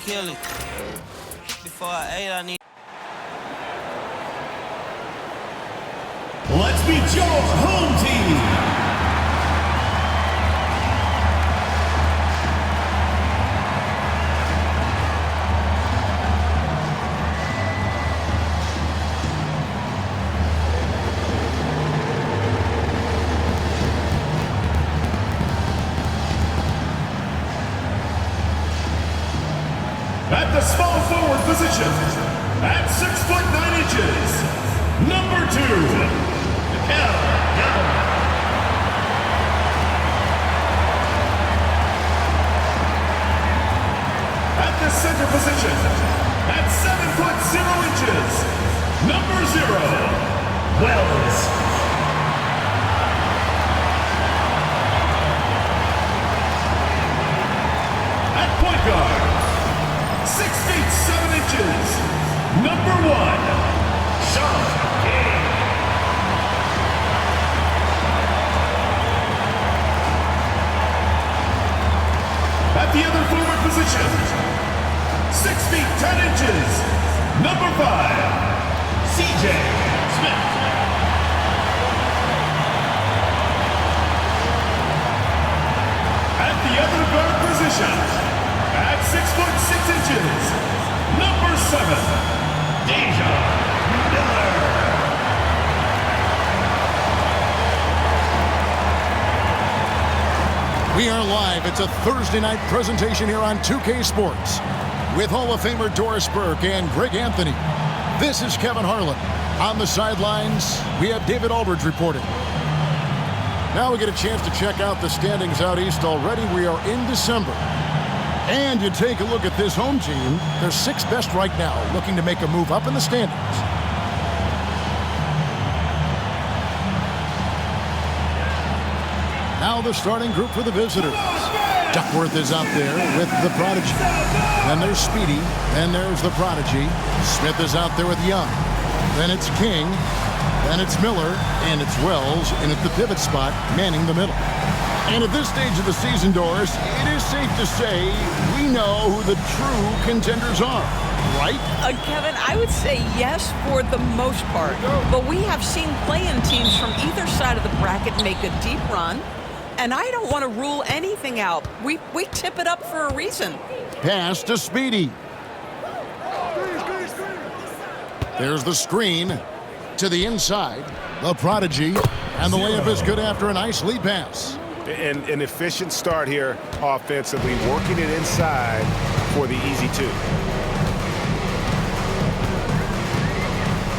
kill it. Before I ate, I need. Let's meet your home team. At the small forward position, at 6'9", number 2, at the center position, at 7'0", number 0, Wells. At point guard, 6 feet 7 inches, number 1, Sean King. At the other forward position, 6 feet 10 inches, number 5, CJ Smith. At the other guard position, at 6'6" number 7, Deja Miller. We are live. It's a Thursday night presentation here on 2K Sports with Hall of Famer Doris Burke and Greg Anthony. This is Kevin Harlan. On the sidelines, we have David Aldridge reporting. Now we get a chance to check out the standings out east already. We are in December. And you take a look at this home team, they're 6th best right now, looking to make a move up in the standings. Now the starting group for the visitors. Duckworth is out there with the Prodigy. Then there's Speedy. Then there's the Prodigy. Smith is out there with Young. Then it's King. Then it's Miller. And it's Wells in at the pivot spot, manning the middle. And at this stage of the season, Doris, it is safe to say we know who the true contenders are, right? Kevin, I would say yes for the most part. But we have seen play-in teams from either side of the bracket make a deep run. And I don't want to rule anything out. We tip it up for a reason. Pass to Speedy. There's the screen to the inside. The Prodigy. And the layup is good after a nice lead pass. An efficient start here offensively, working it inside for the easy 2.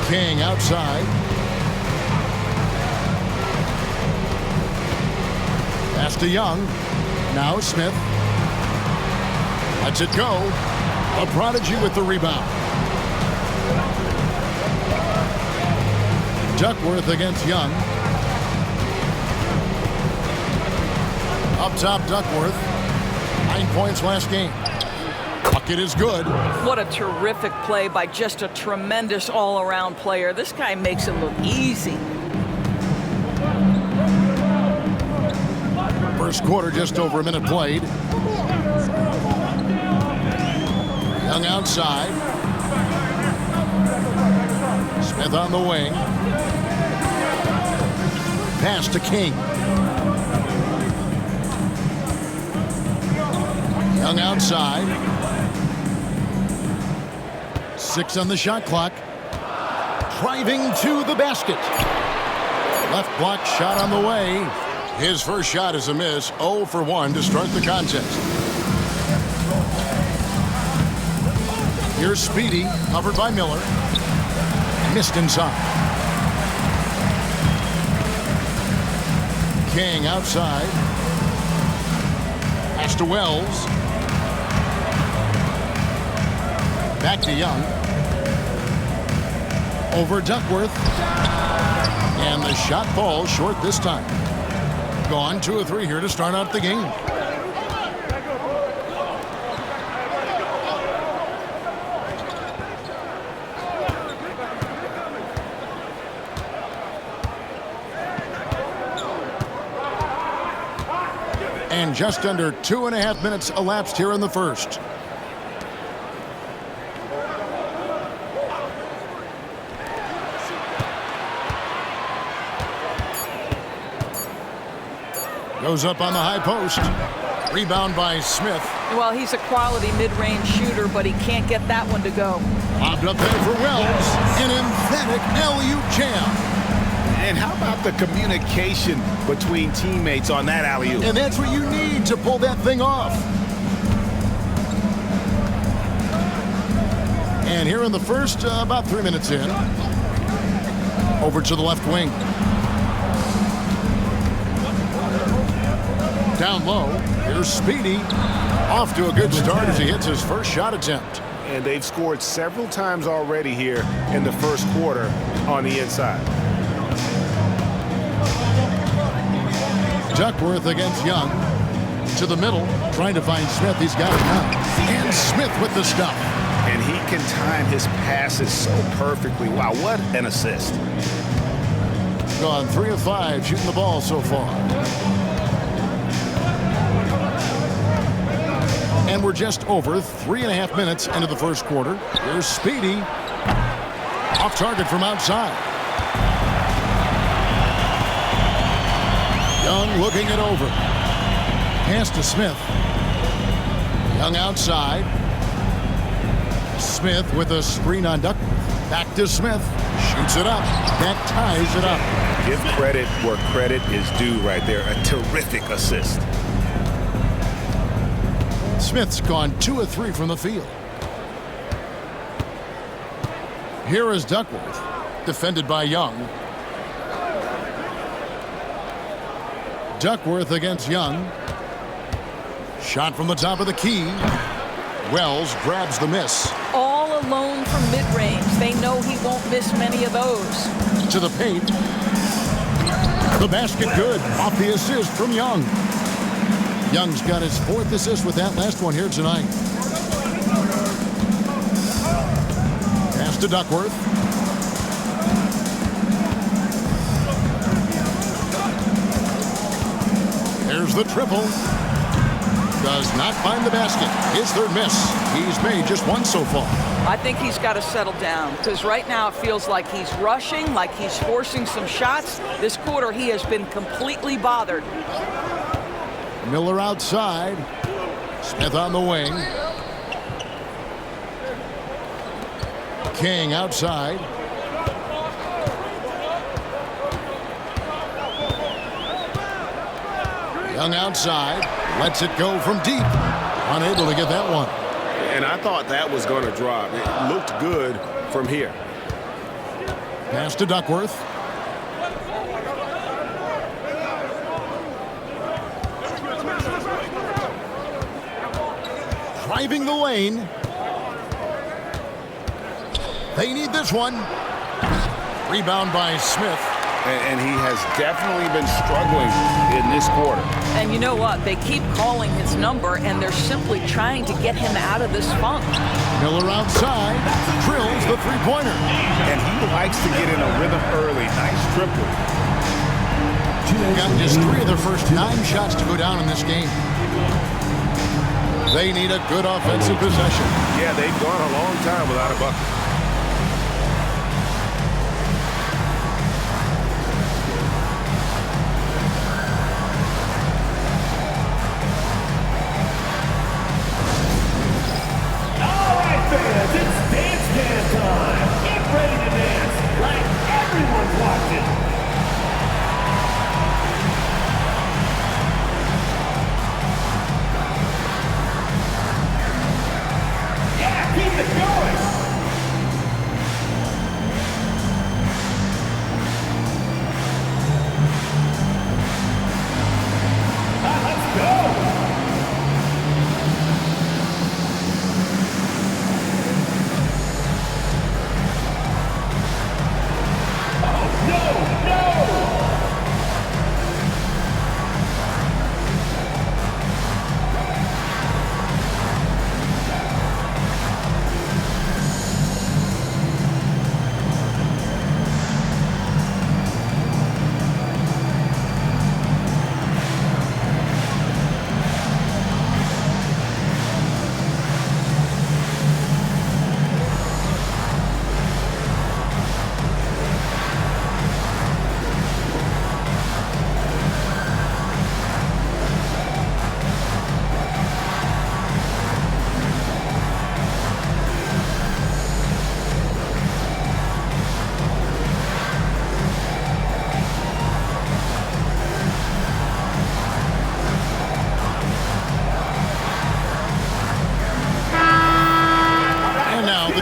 King outside. Pass to Young. Now Smith. Lets it go. A Prodigy with the rebound. Duckworth against Young. Up top, Duckworth. 9 points last game. Bucket is good. What a terrific play by just a tremendous all-around player. This guy makes it look easy. First quarter, just over a minute played. Young outside. Smith on the wing. Pass to King. Young outside. 6 on the shot clock. Driving to the basket. Left block shot on the way. His first shot is a miss. 0 for 1 to start the contest. Here's Speedy, covered by Miller. Missed inside. King outside. Pass to Wells. Back to Young. Over Duckworth. And the shot falls short this time. Gone 2 of 3 here to start out the game. And just under 2.5 minutes elapsed here in the first. Goes up on the high post. Rebound by Smith. Well, he's a quality mid-range shooter, but he can't get that one to go. Lobbed up there for Wells. An emphatic alley-oop jam. And how about the communication between teammates on that alley-oop? And that's what you need to pull that thing off. And here in the first, about 3 minutes in, over to the left wing. Down low, here's Speedy. Off to a good start as he hits his first shot attempt. And they've scored several times already here in the first quarter on the inside. Duckworth against Young. To the middle, trying to find Smith. He's got it now. And Smith with the stuff. And he can time his passes so perfectly. Wow, what an assist. Gone 3 of 5 shooting the ball so far. And we're just over 3.5 minutes into the first quarter. Here's Speedy. Off target from outside. Young looking it over. Pass to Smith. Young outside. Smith with a screen on Duckworth. Back to Smith. Shoots it up. That ties it up. Give credit where credit is due right there. A terrific assist. Smith's gone 2 of 3 from the field. Here is Duckworth, defended by Young. Duckworth against Young. Shot from the top of the key. Wells grabs the miss. All alone from mid-range. They know he won't miss many of those. To the paint. The basket good. Off the assist from Young. Young's got his 4th assist with that last one here tonight. Pass to Duckworth. There's the triple. Does not find the basket. His 3rd miss. He's made just 1 so far. I think he's got to settle down because right now it feels like he's rushing, like he's forcing some shots. This quarter he has been completely bothered. Miller outside. Smith on the wing. King outside. Young outside. Lets it go from deep. Unable to get that one. And I thought that was going to drop. It looked good from here. Pass to Duckworth. Driving the lane. They need this one. Rebound by Smith. And he has definitely been struggling in this quarter. And you know what? They keep calling his number, and they're simply trying to get him out of this funk. Miller outside. Drills the three-pointer. And he likes to get in a rhythm early. Nice triple. Got just 3 of their first 9 shots to go down in this game. They need a good offensive possession. Yeah, they've gone a long time without a bucket.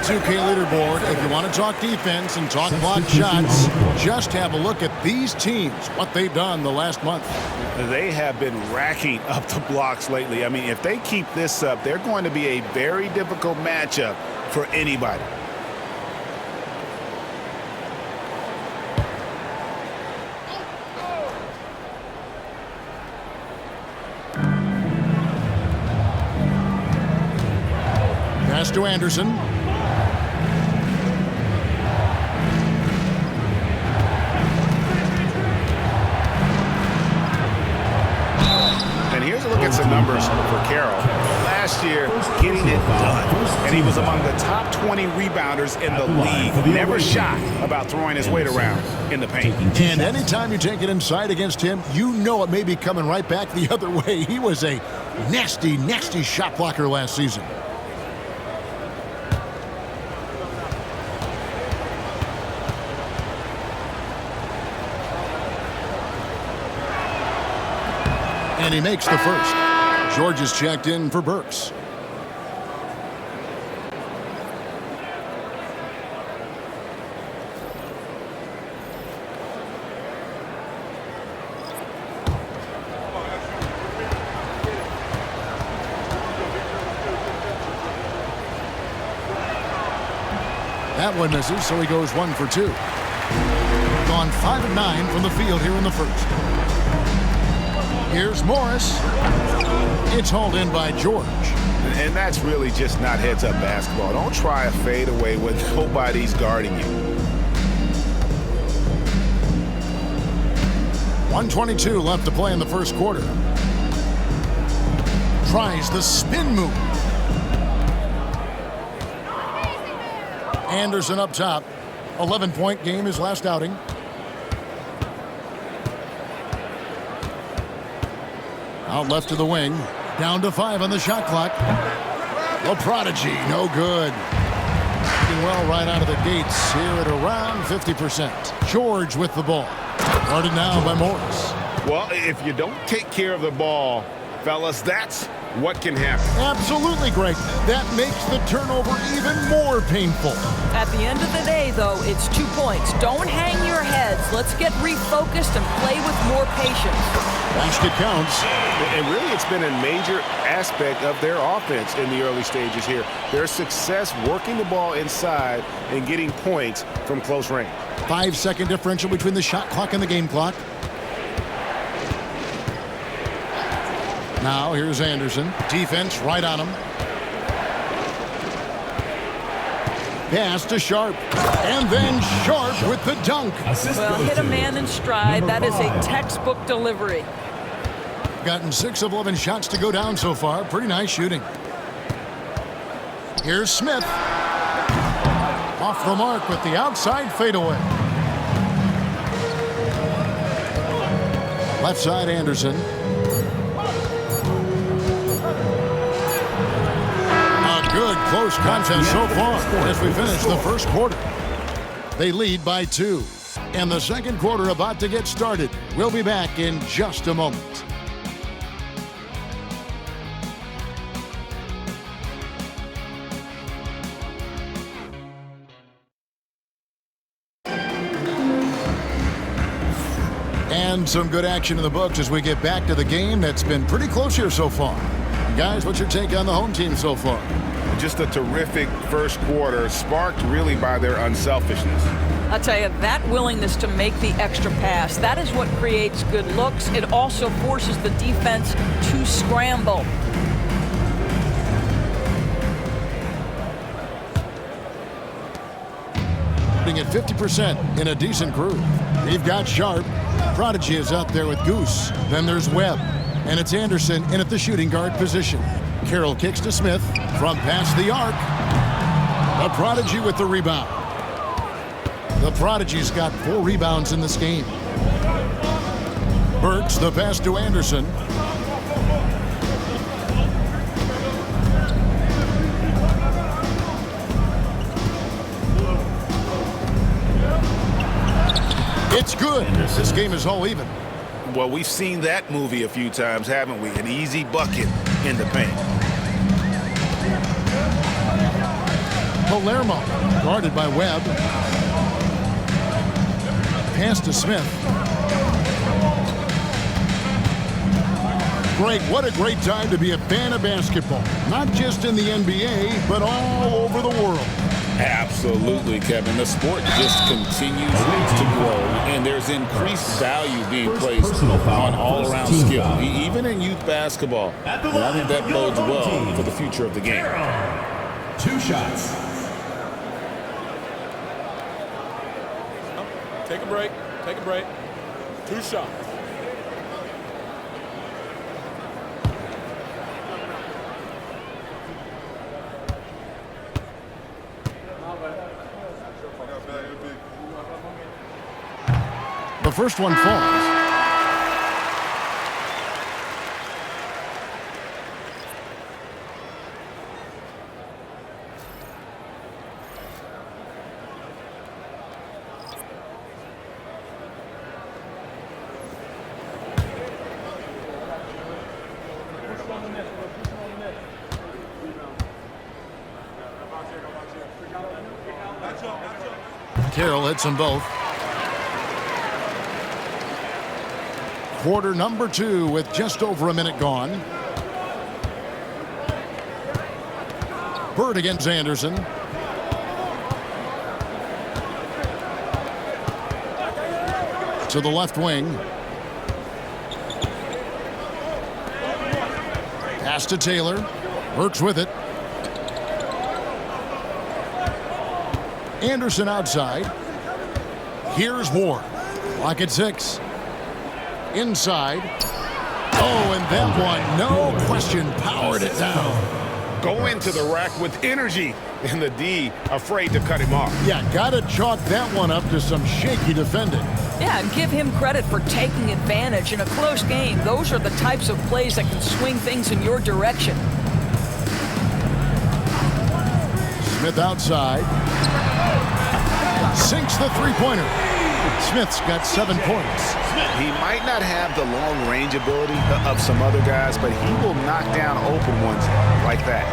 2K leaderboard, if you want to talk defense and talk blocked shots, just have a look at these teams, what they've done the last month. They have been racking up the blocks lately. I mean, if they keep this up, they're going to be a very difficult matchup for anybody. Pass to Anderson. And here's a look at some numbers for Carroll. Last year, getting it done. And he was among the top 20 rebounders in the league. Never shy about throwing his weight around in the paint. And anytime you take it inside against him, you know it may be coming right back the other way. He was a nasty, nasty shot blocker last season. And he makes the first. George is checked in for Burks. That one misses, so he goes 1 for 2. Gone 5 of 9 from the field here in the first. Here's Morris. It's hauled in by George. And that's really just not heads-up basketball. Don't try a fadeaway when nobody's guarding you. 1:22 left to play in the first quarter. Tries the spin move. Anderson up top. 11-point game his last outing. Out left to the wing. Down to 5 on the shot clock. The prodigy, no good. Doing well right out of the gates here at around 50%. George with the ball. Guarded now by Morris. Well, if you don't take care of the ball, fellas, that's what can happen. Absolutely, Greg. That makes the turnover even more painful. At the end of the day, though, it's 2 points. Don't hang your heads. Let's get refocused and play with more patience. Basket counts. And really, it's been a major aspect of their offense in the early stages here. Their success working the ball inside and getting points from close range. 5-second differential between the shot clock and the game clock. Now here's Anderson. Defense right on him. Pass to Sharp. And then Sharp with the dunk. Well, hit a man in stride. That is a textbook delivery. Gotten 6 of 11 shots to go down so far. Pretty nice shooting. Here's Smith. Off the mark with the outside fadeaway. Left side Anderson. A good close contest so far as we finish the first quarter. They lead by 2. And the second quarter about to get started. We'll be back in just a moment. And some good action in the books as we get back to the game that's been pretty close here so far. Guys, what's your take on the home team so far? Just a terrific first quarter, sparked really by their unselfishness. I'll tell you, that willingness to make the extra pass, that is what creates good looks. It also forces the defense to scramble. At 50% in a decent groove. They've got Sharp. Prodigy is out there with Goose. Then there's Webb. And it's Anderson in at the shooting guard position. Carroll kicks to Smith from past the arc. The Prodigy with the rebound. The Prodigy's got 4 rebounds in this game. Burks the pass to Anderson. It's good. This game is all even. Well, we've seen that movie a few times, haven't we? An easy bucket in the paint. Palermo, guarded by Webb. Pass to Smith. Greg, what a great time to be a fan of basketball. Not just in the NBA, but all over the world. Absolutely, Kevin. The sport just continues to grow, and there's increased value being placed on all-around skill, even in youth basketball. And I think that bodes well for the future of the game. 2 shots. Take a break. Take a break. 2 shots. The first one falls. Carroll hits them both. Quarter number 2 with just over a minute gone. Bird against Anderson. To the left wing. Pass to Taylor. Works with it. Anderson outside. Here's Ward. Clock at 6. Inside. Oh, and that one, no question, powered it down. Go into the rack with energy, and the D afraid to cut him off. Yeah, got to chalk that one up to some shaky defending. Yeah, and give him credit for taking advantage in a close game. Those are the types of plays that can swing things in your direction. Smith outside. Sinks the three-pointer. Smith's got 7 points. He might not have the long-range ability of some other guys, but he will knock down open ones like that.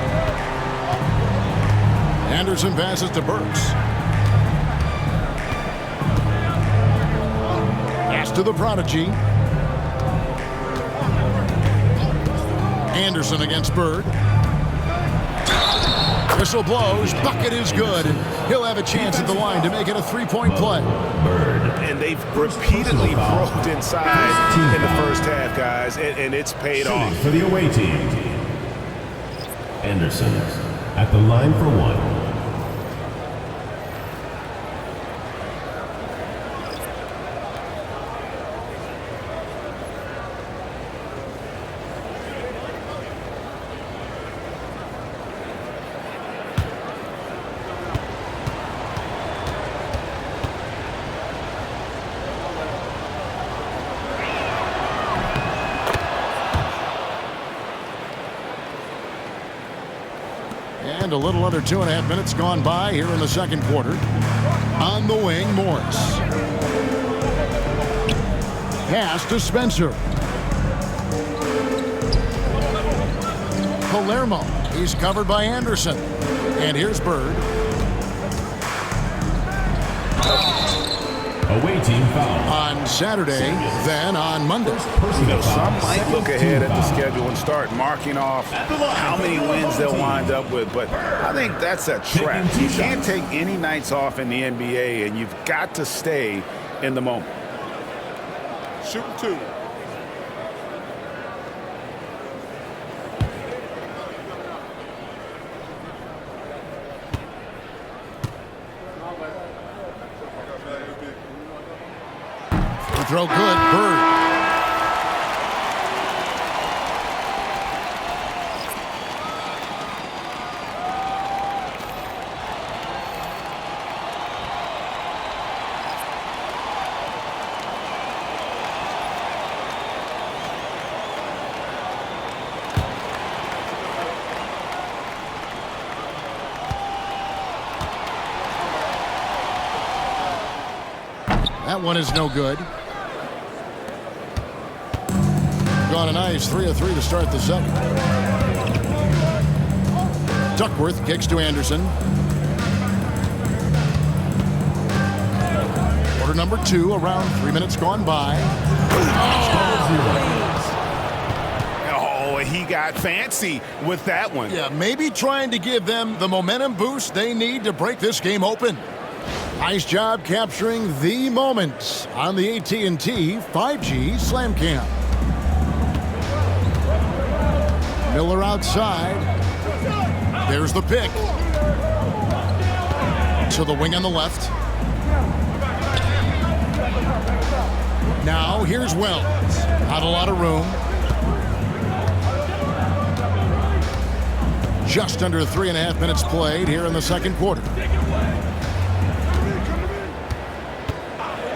Anderson passes to Burks. Pass to the prodigy. Anderson against Bird. Whistle blows. Bucket is good. He'll have a chance at the line to make it a 3-point play. And they've repeatedly broke inside in the first half, guys, and it's paid off. For the away team. Anderson at the line for 1. And a little under 2.5 minutes gone by here in the second quarter. On the wing, Morris. Pass to Spencer. Palermo. He's covered by Anderson. And here's Bird. Away team foul. On Saturday, then on Monday. Some might look ahead at the schedule and start marking off how many wins they'll wind up with, but I think that's a trap. You can't take any nights off in the NBA, and you've got to stay in the moment. Shooting 2. Throw good. Bird. That one is no good. On a nice 3 of 3 to start the second. Duckworth kicks to Anderson. Quarter number 2, around 3 minutes gone by. Oh, he got fancy with that one. Yeah, maybe trying to give them the momentum boost they need to break this game open. Nice job capturing the moments on the AT&T 5G Slam Cam. Miller outside. There's the pick. To the wing on the left. Now here's Wells. Not a lot of room. Just under 3.5 minutes played here in the second quarter.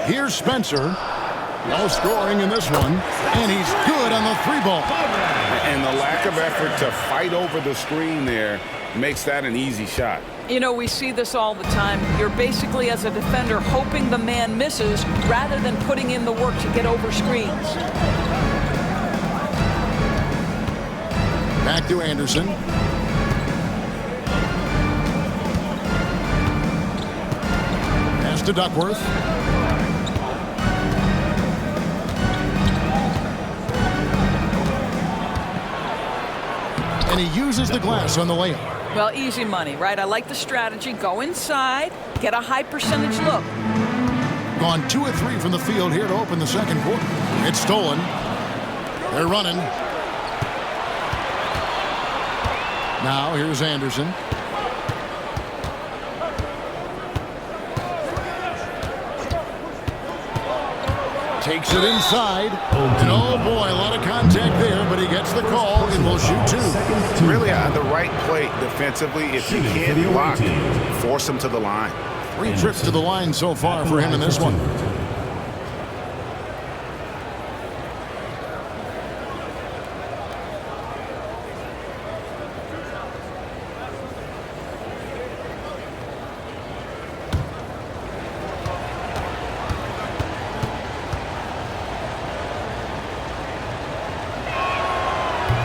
Here's Spencer. No scoring in this one. And he's good on the 3-ball. And the lack of effort to fight over the screen there makes that an easy shot. You know, we see this all the time. You're basically, as a defender, hoping the man misses rather than putting in the work to get over screens. Back to Anderson. Pass to Duckworth. And he uses the glass on the layup. Well, easy money, right? I like the strategy. Go inside, get a high percentage look. Gone 2 of 3 from the field here to open the second quarter. It's stolen. They're running. Now here's Anderson. Takes it inside. And oh boy, a lot of contact there, but he gets the call and will shoot 2. Really on the right plate defensively. If you can't block, force him to the line. 3 trips to the line so far for him in this one.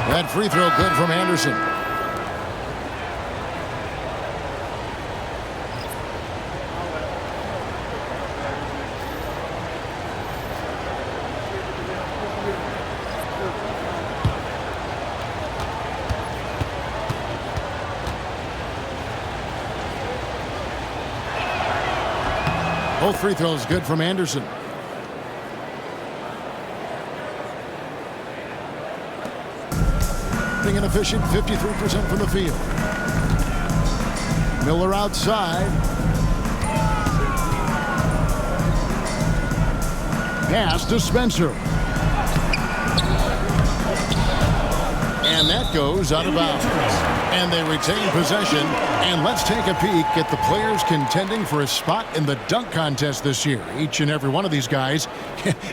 That free throw good from Anderson. Both free throws good from Anderson. Inefficient, 53% from the field. Miller outside. Pass to Spencer. And that goes out of bounds. And they retain possession. And let's take a peek at the players contending for a spot in the dunk contest this year. Each and every one of these guys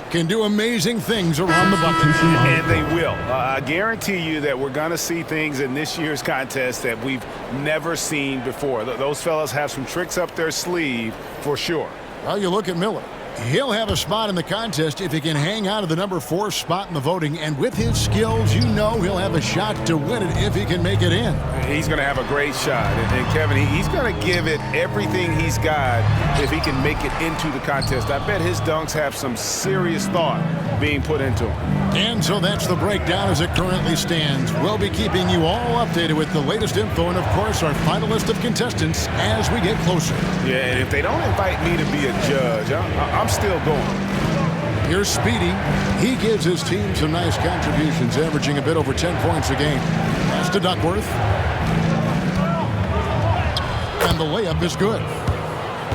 can do amazing things around the bucket. And they will. I guarantee you that we're going to see things in this year's contest that we've never seen before. Those fellas have some tricks up their sleeve for sure. Well, you look at Miller. He'll have a spot in the contest if he can hang out of the number 4 spot in the voting. And with his skills, you know he'll have a shot to win it if he can make it in. He's going to have a great shot. And Kevin, he's going to give it everything he's got if he can make it into the contest. I bet his dunks have some serious thought being put into them. And so that's the breakdown as it currently stands. We'll be keeping you all updated with the latest info and, of course, our final list of contestants as we get closer. Yeah, and if they don't invite me to be a judge, I'm still going. Here's Speedy. He gives his team some nice contributions, averaging a bit over 10 points a game. Pass to Duckworth. And the layup is good.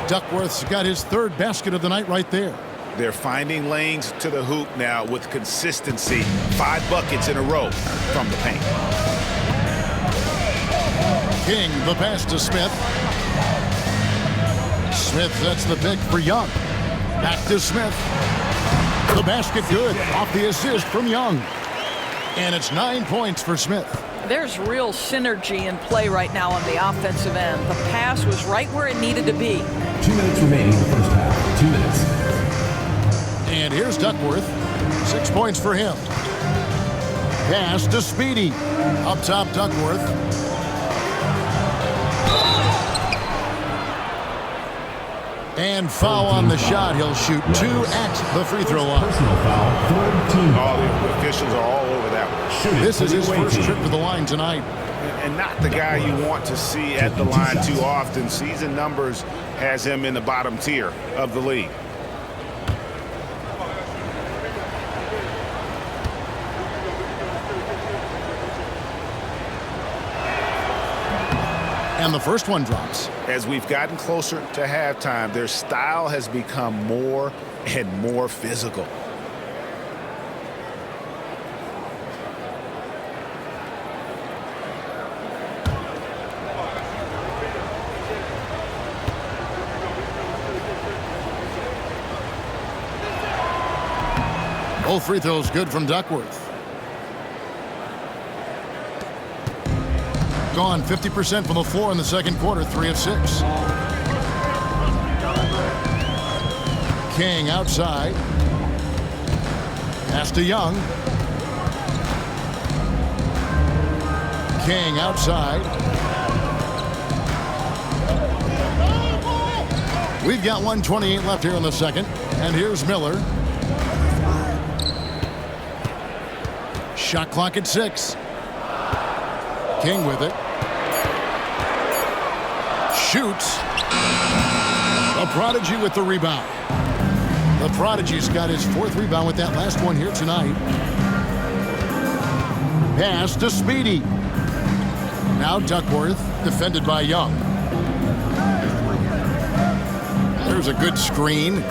Duckworth's got his 3rd basket of the night right there. They're finding lanes to the hoop now with consistency. 5 buckets in a row from the paint. King, the pass to Smith. Smith sets the pick for Young. Back to Smith. The basket good off the assist from Young. And it's 9 points for Smith. There's real synergy in play right now on the offensive end. The pass was right where it needed to be. 2 minutes remaining in the first half. 2 minutes. And here's Duckworth. 6 points for him. Pass to Speedy. Up top, Duckworth. And foul on the shot. He'll shoot 2 at the free throw line. Personal foul, third team. Oh, the officials are all over that one. This is his first trip to the line tonight. And not the guy you want to see at the line too often. Season numbers has him in the bottom tier of the league. And the first one drops. As we've gotten closer to halftime, their style has become more and more physical. Both free throws good from Duckworth. Gone 50% from the floor in the second quarter, 3 of 6. King outside. Pass to Young. King outside. We've got 1:28 left here in the second. And here's Miller. Shot clock at 6. King with it. Shoots. The Prodigy with the rebound. The Prodigy's got his 4th rebound with that last one here tonight. Pass to Speedy. Now Duckworth, defended by Young. There's a good screen.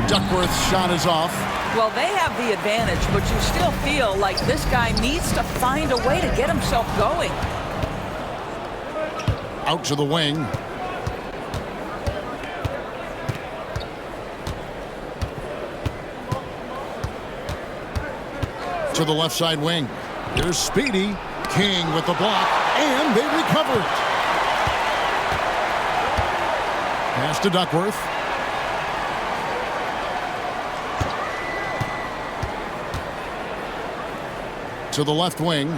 Duckworth's shot is off. Well, they have the advantage, but you still feel like this guy needs to find a way to get himself going. Out to the wing. To the left side wing. Here's Speedy. King with the block, and they recover it. Pass to Duckworth. To the left wing.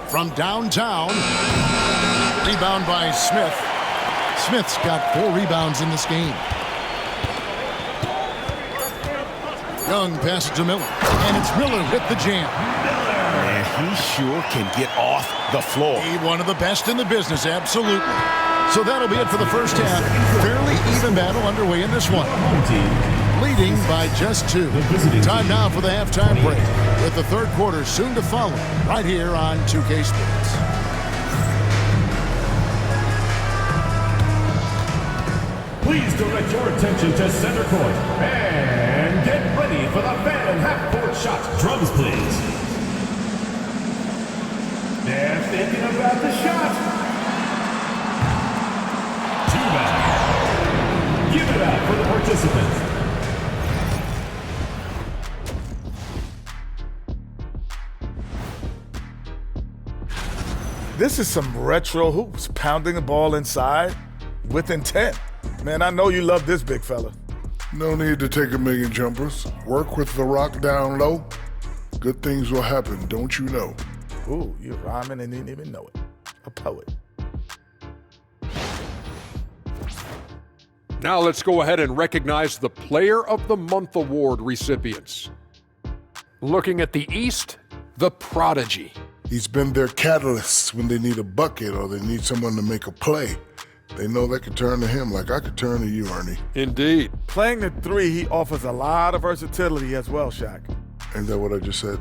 From downtown. Rebound by Smith. Smith's got 4 rebounds in this game. Young passes to Miller. And it's Miller with the jam. And he sure can get off the floor. He one of the best in the business, absolutely. So that'll be it for the first half. Fairly even battle underway in this one. Leading by just 2. Time now for the halftime break, with the third quarter soon to follow, right here on 2K Sports. Please direct your attention to center court and get ready for the fan half-court shot. Drums, please. They're thinking about the shot. Too bad. Give it up for the participants. This is some retro hoops, pounding the ball inside with intent. Man, I know you love this big fella. No need to take a million jumpers. Work with the rock down low. Good things will happen, don't you know? Ooh, you're rhyming and didn't even know it. A poet. Now let's go ahead and recognize the Player of the Month Award recipients. Looking at the East, the Prodigy. He's been their catalyst when they need a bucket or they need someone to make a play. They know they can turn to him like I could turn to you, Ernie. Indeed. Playing the 3, he offers a lot of versatility as well, Shaq. Ain't that what I just said?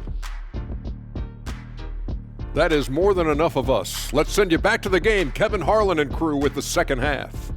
That is more than enough of us. Let's send you back to the game, Kevin Harlan and crew, with the second half.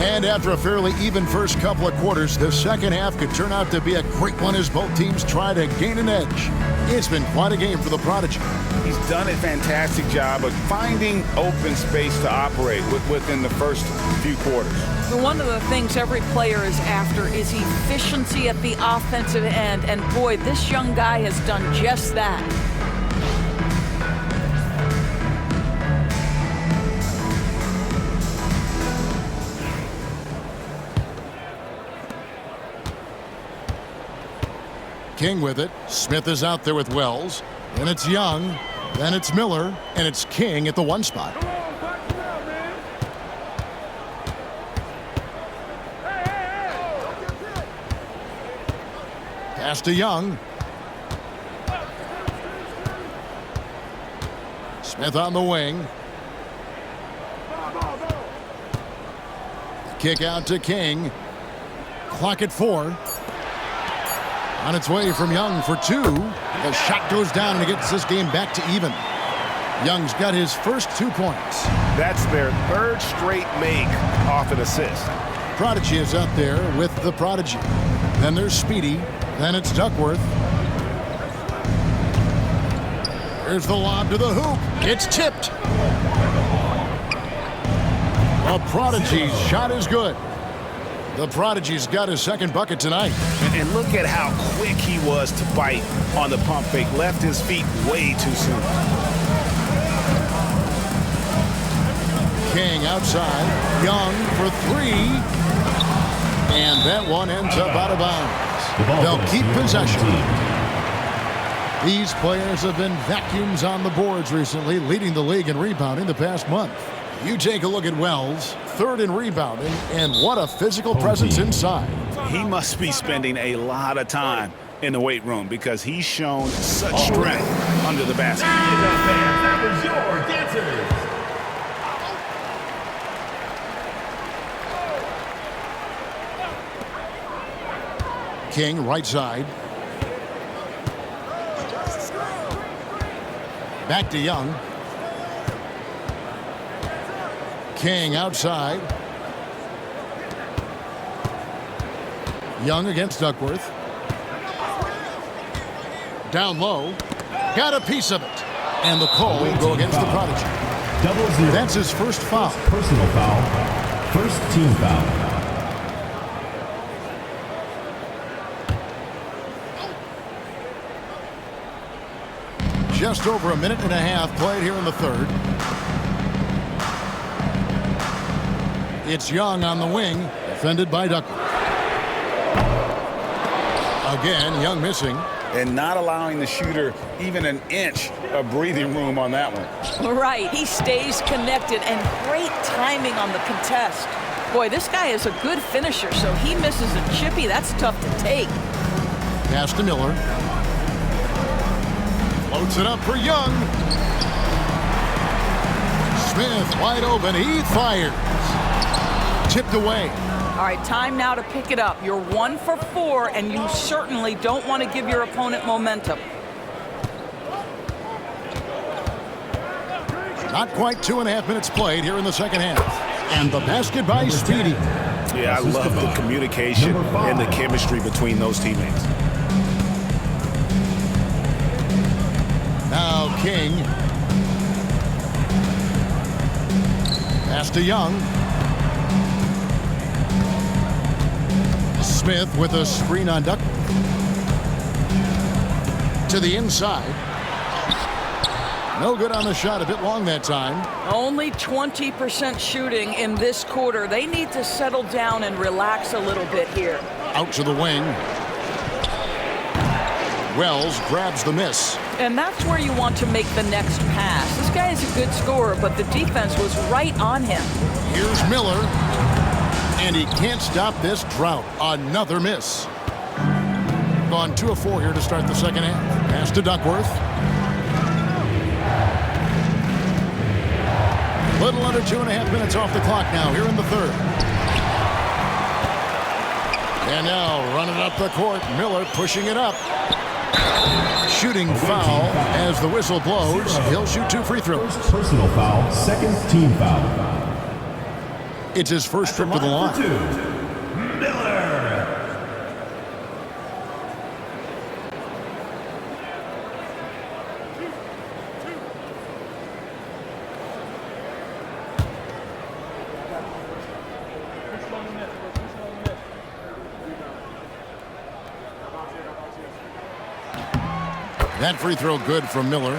And after a fairly even first couple of quarters, the second half could turn out to be a great one as both teams try to gain an edge. It's been quite a game for the Prodigy. He's done a fantastic job of finding open space to operate within the first few quarters. One of the things every player is after is efficiency at the offensive end, and boy, this young guy has done just that. King with it. Smith is out there with Wells. Then it's Young. Then it's Miller. And it's King at the 1 spot. Pass to Young. Smith on the wing. Kick out to King. Clock at 4. On its way from Young for 2. The shot goes down and it gets this game back to even. Young's got his first 2 points. That's their 3rd straight make off an assist. Prodigy is out there with the Prodigy. Then there's Speedy. Then it's Duckworth. Here's the lob to the hoop. It's tipped. The Prodigy's shot is good. The Prodigy's got his 2nd bucket tonight. And look at how quick he was to bite on the pump fake. Left his feet way too soon. King outside. Young for 3. And that one ends up out of bounds. They'll keep possession. These players have been vacuums on the boards recently, leading the league in rebounding the past month. You take a look at Wells, 3rd in rebounding, and what a physical presence inside. He must be spending a lot of time in the weight room because he's shown such strength under the basket. That was your dancers. King right side. Back to Young. King outside. Young against Duckworth. Down low. Got a piece of it. And the call will go against the Prodigy. 0. That's his first foul. Personal foul. First team foul. Just over a minute and a half played here in the 3rd. It's Young on the wing, defended by Duckworth. Again, Young missing. And not allowing the shooter even an inch of breathing room on that one. Right, he stays connected and great timing on the contest. Boy, this guy is a good finisher, so he misses a chippy. That's tough to take. Pass to Miller. Floats it up for Young. Smith wide open. He fires. Tipped away. All right, time now to pick it up. You're 1 for 4, and you certainly don't want to give your opponent momentum. Not quite 2.5 minutes played here in the 2nd half. And the basket by Speedy. Yeah, I love the communication and the chemistry between those teammates. Now King. Pass to Young. Smith with a screen on Duck. To the inside. No good on the shot, a bit long that time. Only 20% shooting in this quarter. They need to settle down and relax a little bit here. Out to the wing. Wells grabs the miss. And that's where you want to make the next pass. This guy is a good scorer, but the defense was right on him. Here's Miller. And he can't stop this drought. Another miss. Gone 2 of 4 here to start the 2nd half. Pass to Duckworth. Little under 2.5 minutes off the clock now here in the 3rd. And now running up the court, Miller pushing it up. Shooting foul as the whistle blows. He'll shoot 2 free throws. First personal foul, 2nd team foul. It's his first trip to the line. Miller. That free throw good from Miller.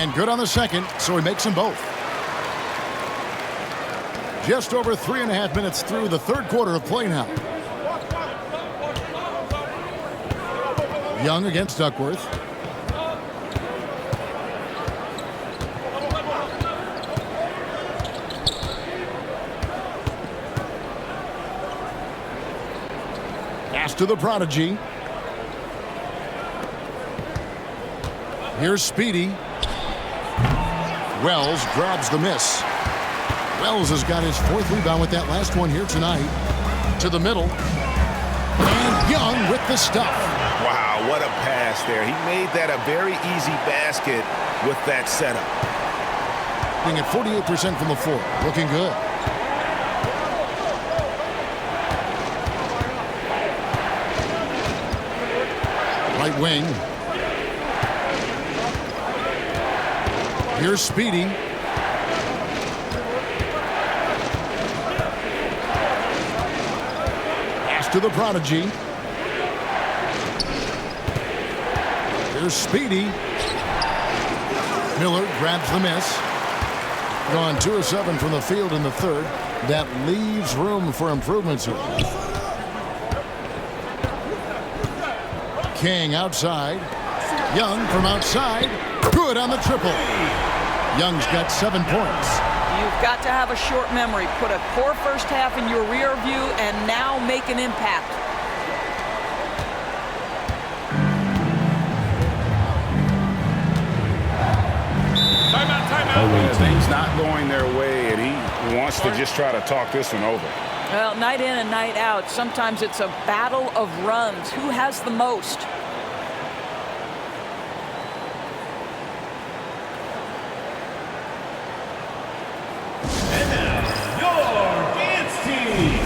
And good on the second, so he makes them both. Just over 3.5 minutes through the third quarter of play now. Young against Duckworth. Pass to the prodigy. Here's Speedy. Wells grabs the miss. Wells has got his 4th rebound with that last one here tonight. To the middle. And Young with the stuff. Wow, what a pass there. He made that a very easy basket with that setup. Being at 48% from the floor. Looking good. Right wing. Here's Speedy. Pass to the prodigy. Here's Speedy. Miller grabs the miss. Gone 2 of 7 from the field in the third. That leaves room for improvements here. King outside. Young from outside. Good on the triple. Young's got 7 points. You've got to have a short memory. Put a poor first half in your rear view and now make an impact. Things not going their way, and he wants to just try to talk this one over. Well, night in and night out, sometimes it's a battle of runs. Who has the most? And now, your dance team.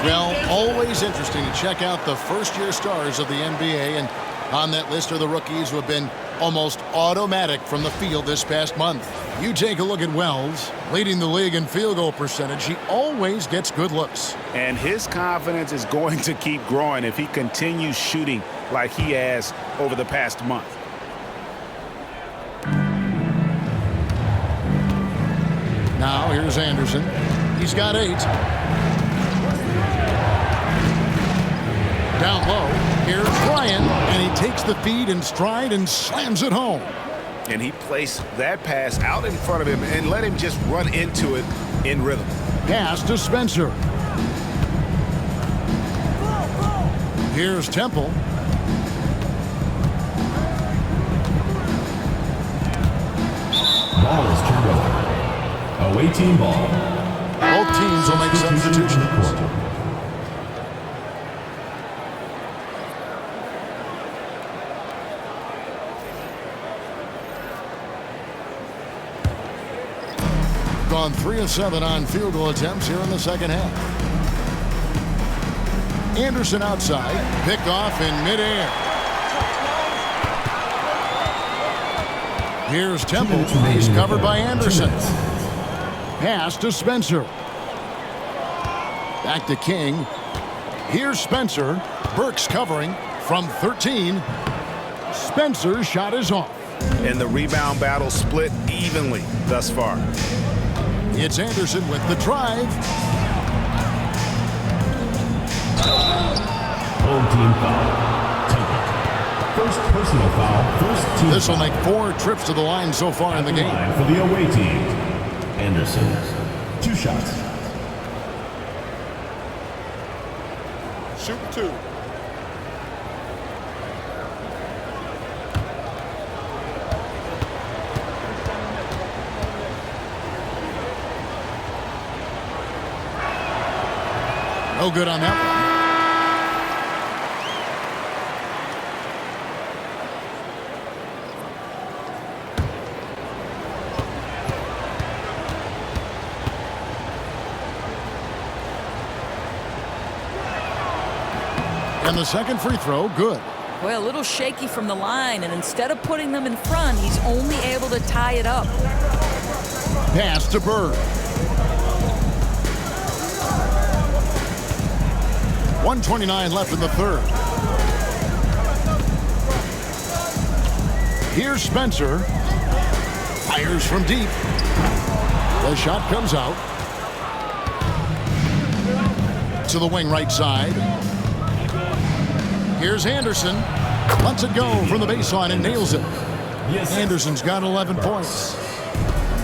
Well, always interesting to check out the first-year stars of the NBA, and on that list are the rookies who have been almost automatic from the field this past month. You take a look at Wells, leading the league in field goal percentage. He always gets good looks. And his confidence is going to keep growing if he continues shooting like he has over the past month. Now here's Anderson. He's got 8. Down low, here's Bryant, and he takes the feed in stride and slams it home. And he placed that pass out in front of him and let him just run into it in rhythm. Pass to Spencer. Here's Temple. Ball is turned over. Away team ball. Both teams will make substitutions. Gone 3 of 7 on field goal attempts here in the second half. Anderson outside, picked off in midair. Here's Temple. He's covered by Anderson. Pass to Spencer. Back to King. Here's Spencer. Burks covering from 13. Spencer's shot is off. And the rebound battle split evenly thus far. It's Anderson with the drive. Home team foul. Temple. First personal foul. First team. This will make 4 trips to the line so far in the game. For the away team, Anderson. 2 shots. Shooting 2. No good on that one. And the second free throw, good. Well, a little shaky from the line, and instead of putting them in front, he's only able to tie it up. Pass to Bird. 1:29 left in the third. Here's Spencer. Fires from deep. The shot comes out. To the wing right side. Here's Anderson. Lets it go from the baseline and nails it. Anderson's got 11 points.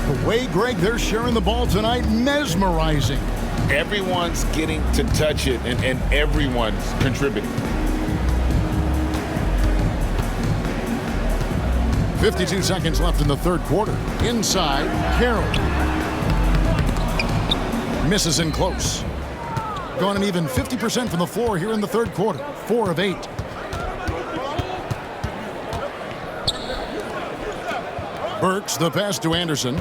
The way, Greg, they're sharing the ball tonight, mesmerizing. Everyone's getting to touch it, and everyone's contributing. 52 seconds left in the third quarter. Inside, Carroll. Misses in close. Gone an even 50% from the floor here in the third quarter. 4 of 8. Burks, the pass to Anderson.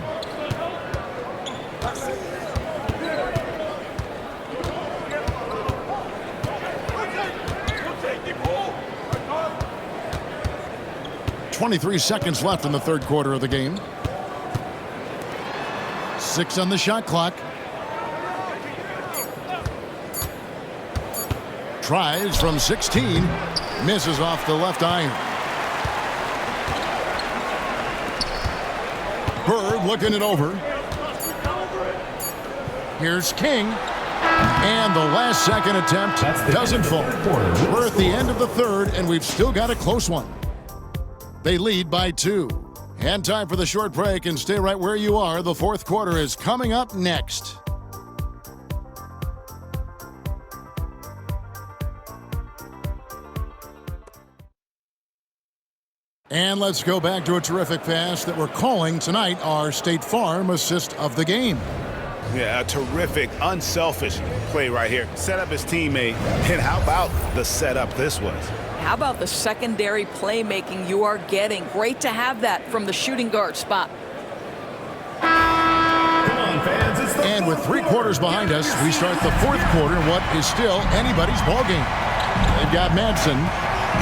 .23 seconds left in the third quarter of the game. 6 on the shot clock. Tries from 16. Misses off the left iron. Bird looking it over. Here's King. And the last second attempt doesn't fall. We're at the end of the third, and we've still got a close one. They lead by 2. And time for the short break, and stay right where you are. The fourth quarter is coming up next. And let's go back to a terrific pass that we're calling tonight our State Farm assist of the game. Yeah, a terrific, unselfish play right here. Set up his teammate, and how about the setup this was? How about the secondary playmaking you are getting? Great to have that from the shooting guard spot. Come on, fans, it's the And with 3 quarters behind us, we start the fourth quarter in what is still anybody's ballgame. They've got Madsen.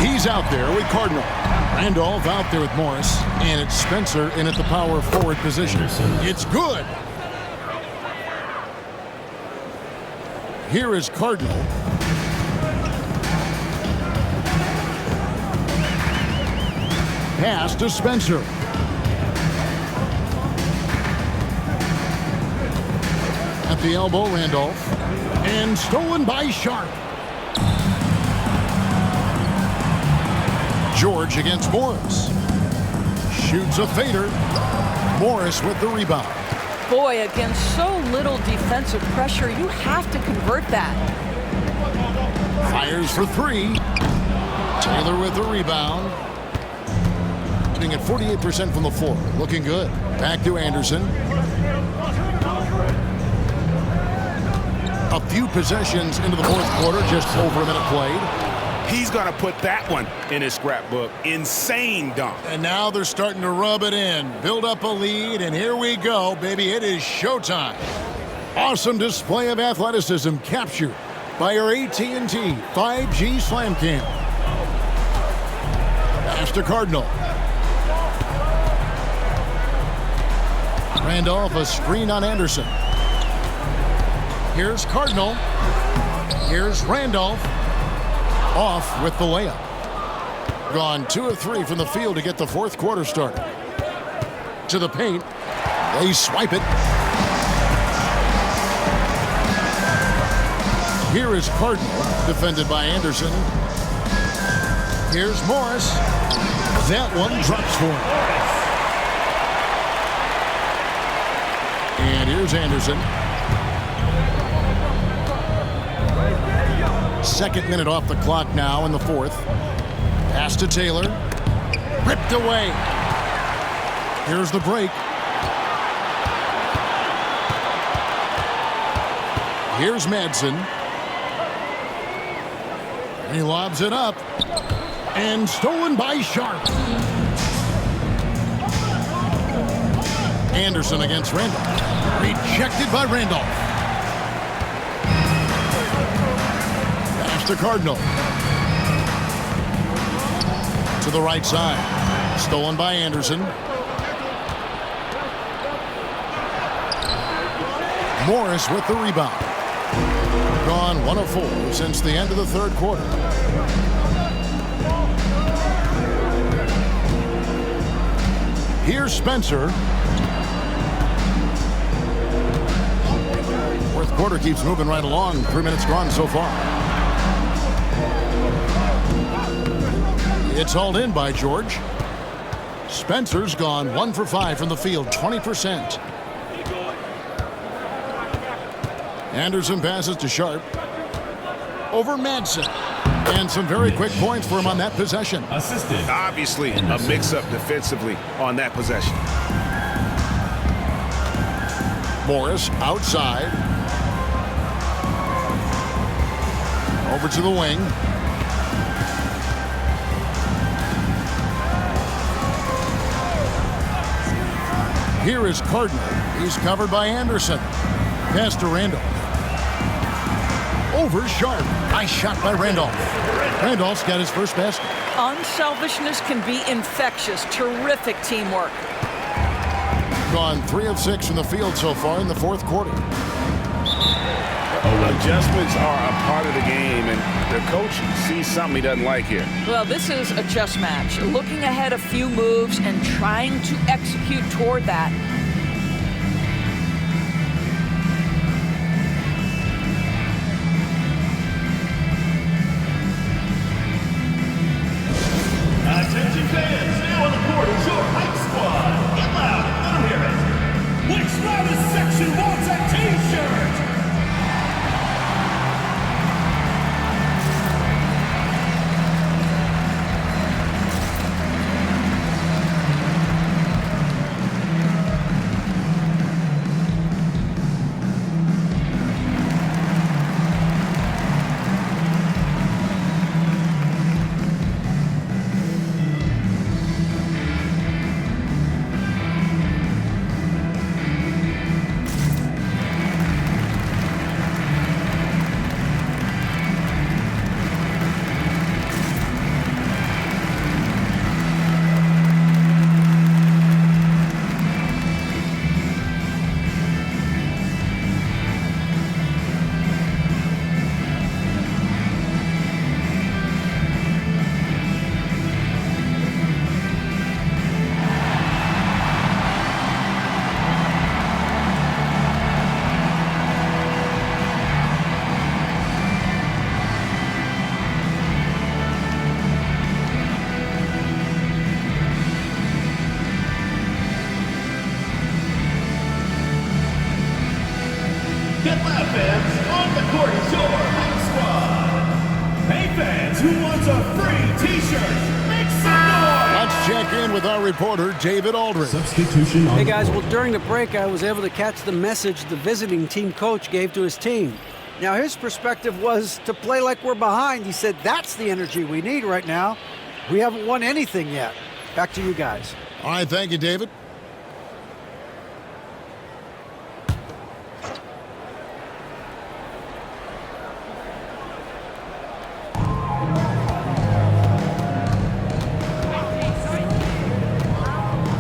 He's out there with Cardinal. Randolph out there with Morris. And it's Spencer in at the power forward position. It's good. Here is Cardinal. Pass to Spencer. At the elbow, Randolph. And stolen by Sharp. George against Morris. Shoots a fader. Morris with the rebound. Boy, against so little defensive pressure, you have to convert that. Fires for 3. Taylor with the rebound. Hitting at 48% from the floor. Looking good. Back to Anderson. A few possessions into the fourth quarter. Just over a minute played. He's going to put that one in his scrapbook. Insane dunk. And now they're starting to rub it in. Build up a lead, and here we go, baby. It is showtime. Awesome display of athleticism captured by our AT&T 5G Slam Cam. Pass to Cardinal. Randolph, a screen on Anderson. Here's Cardinal. Here's Randolph. Off with the layup. Gone 2 of 3 from the field to get the fourth quarter started. To the paint. They swipe it. Here is Cardinal, defended by Anderson. Here's Morris. That one drops for him. And here's Anderson. Second minute off the clock now in the fourth. Pass to Taylor. Ripped away. Here's the break. Here's Madsen. He lobs it up. And stolen by Sharp. Anderson against Randolph. Rejected by Randolph. Pass to Cardinal. To the right side. Stolen by Anderson. Morris with the rebound. Gone 1 of 4 since the end of the third quarter. Here's Spencer. Fourth quarter keeps moving right along. 3 minutes gone so far. It's hauled in by George. Spencer's gone 1 for 5 from the field, 20%. Anderson passes to Sharp. Over Madsen. And some very quick points for him on that possession. Assisted. Obviously, a mix-up defensively on that possession. Morris outside. Over to the wing. Here is Cardinal. He's covered by Anderson. Pass to Randolph. Over Sharp. Nice shot by Randolph. Randolph's got his first basket. Unselfishness can be infectious. Terrific teamwork. Gone 3 of 6 from the field so far in the fourth quarter. Adjustments are a part of the game, and the coach sees something he doesn't like here. Well, this is a chess match. Looking ahead a few moves and trying to execute toward that. Attention fans, now on the court is your hype squad. Get loud, let them hear it. Which loudest section wants a t-shirt? Get loud, fans. On the court is your hype squad. Hey, fans, who wants a free t-shirt? Make some noise! Let's check in with our reporter, David Aldridge. Substitution on Hey, guys. Well, during the break, I was able to catch the message the visiting team coach gave to his team. Now, his perspective was to play like we're behind. He said that's the energy we need right now. We haven't won anything yet. Back to you guys. All right, thank you, David.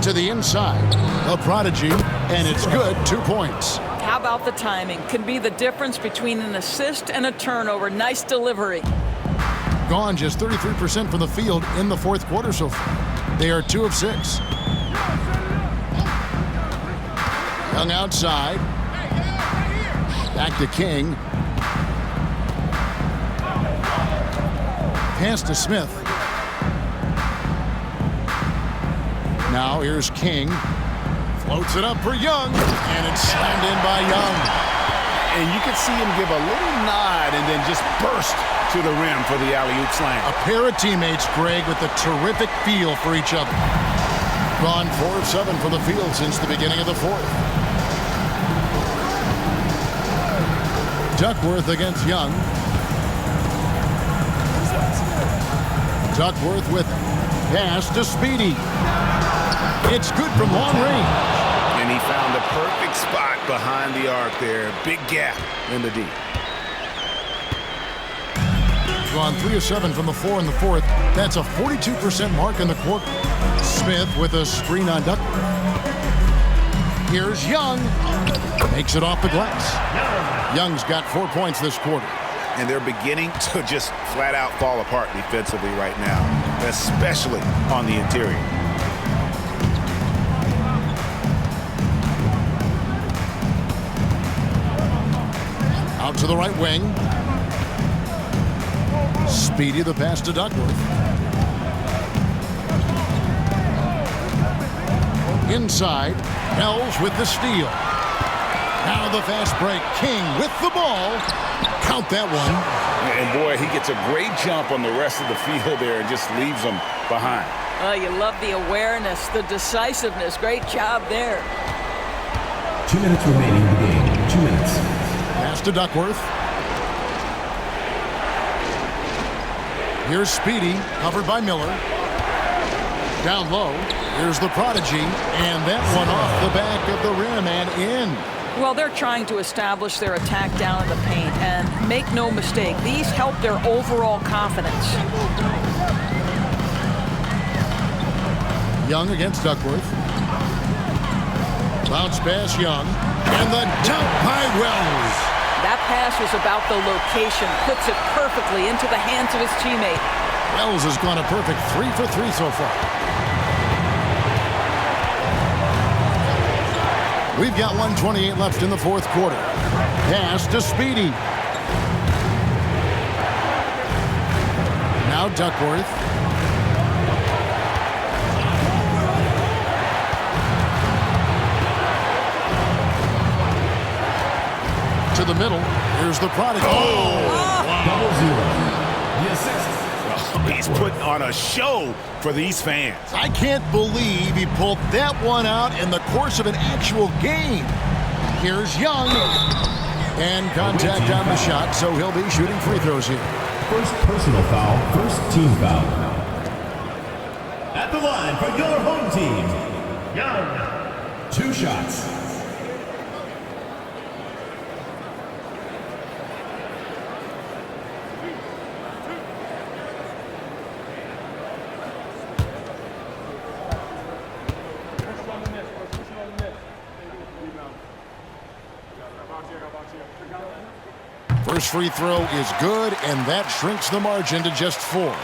To the inside, a prodigy, and it's good, 2 points. How about the timing? Can be the difference between an assist and a turnover. Nice delivery. Gone just 33% from the field in the fourth quarter so far. They are 2 of 6. Young outside. Back to King. Pass to Smith. Now here's King. Floats it up for Young, and it's slammed in by Young. And you can see him give a little nod and then just burst to the rim for the alley-oop slam. A pair of teammates, Greg, with a terrific feel for each other. Gone 4 of 7 from the field since the beginning of the fourth. Duckworth against Young. Duckworth with pass to Speedy. It's good from long range. And he found the perfect spot behind the arc there. Big gap in the D. Gone 3 of 7 from the floor in the fourth. That's a 42% mark in the quarter. Smith with a screen on Duckworth. Here's Young. Makes it off the glass. Young's got 4 points this quarter. And they're beginning to just flat out fall apart defensively right now, especially on the interior. Out to the right wing. Speedy the pass to Duckworth. Inside, Ells with the steal. Now the fast break. King with the ball. Count that one. And boy, he gets a great jump on the rest of the field there and just leaves them behind. Oh, you love the awareness, the decisiveness. Great job there. 2 minutes remaining in the game. 2 minutes. Pass to Duckworth. Here's Speedy, covered by Miller. Down low, here's the prodigy, and that one off the back of the rim and in. Well, they're trying to establish their attack down in the paint, and make no mistake, these help their overall confidence. Young against Duckworth. Bounce pass Young, and the dunk by Wells. That pass was about the location, puts it perfectly into the hands of his teammate. Wells has gone a perfect 3 for 3 so far. We've got 1:28 left in the fourth quarter. Pass to Speedy. Now Duckworth. To the middle. Here's the prodigy. Double zero. The assist. He's putting on a show for these fans. I can't believe he pulled that one out in the course of an actual game. Here's Young. And contact on the shot, so he'll be shooting free throws here. First personal foul, first team foul. At the line for your home team, Young. 2 shots. First free throw is good, and that shrinks the margin to just 4.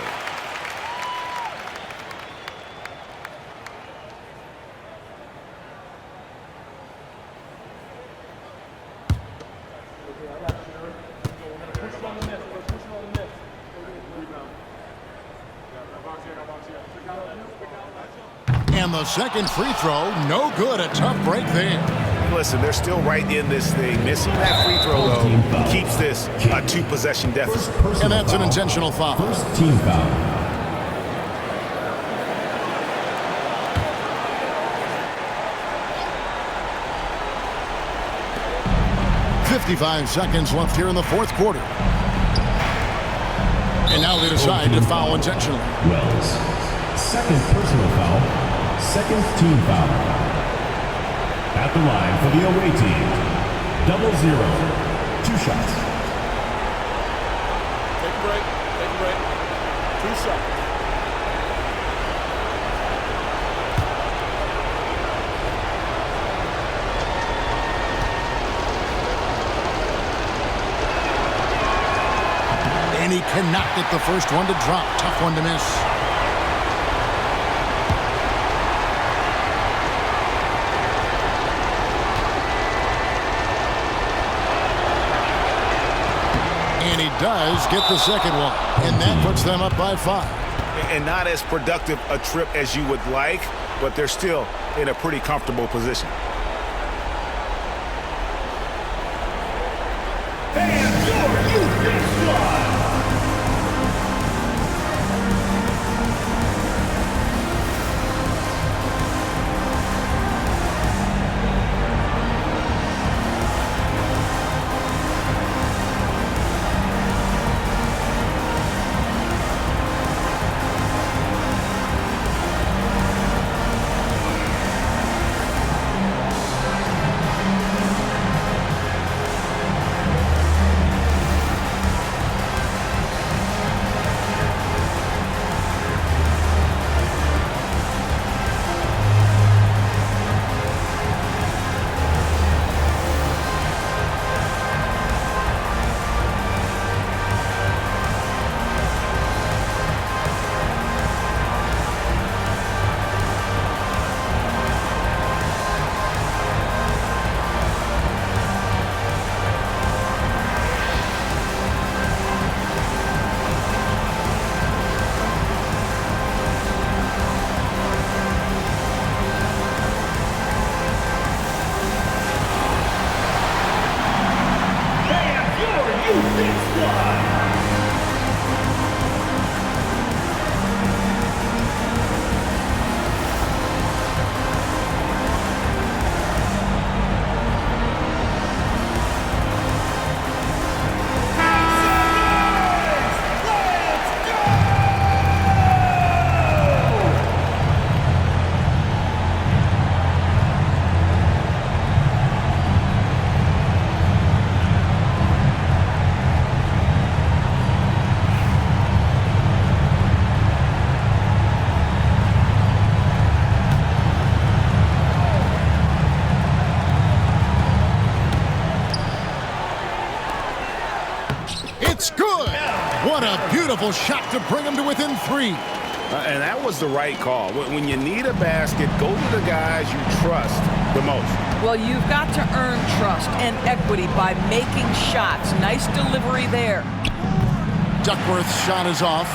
And the second free throw, no good. A tough break there. Listen, they're still right in this thing. Missing that free throw, though, keeps this a 2-possession deficit. And that's an intentional foul. First team foul. .55 seconds left here in the fourth quarter. And now they decide to foul intentionally. Wells. Second personal foul. Second team foul. At the line for the away team, 0-0. 2 shots. Take a break. Take a break. 2 shots. he cannot get the first one to drop. Tough one to miss. And he does get the second one. And that puts them up by 5. And not as productive a trip as you would like, but they're still in a pretty comfortable position. And your youth big squad. It's good. What a beautiful shot to bring him to within 3. And that was the right call. When you need a basket, go to the guys you trust the most. Well, you've got to earn trust and equity by making shots. Nice delivery there. Duckworth's shot is off.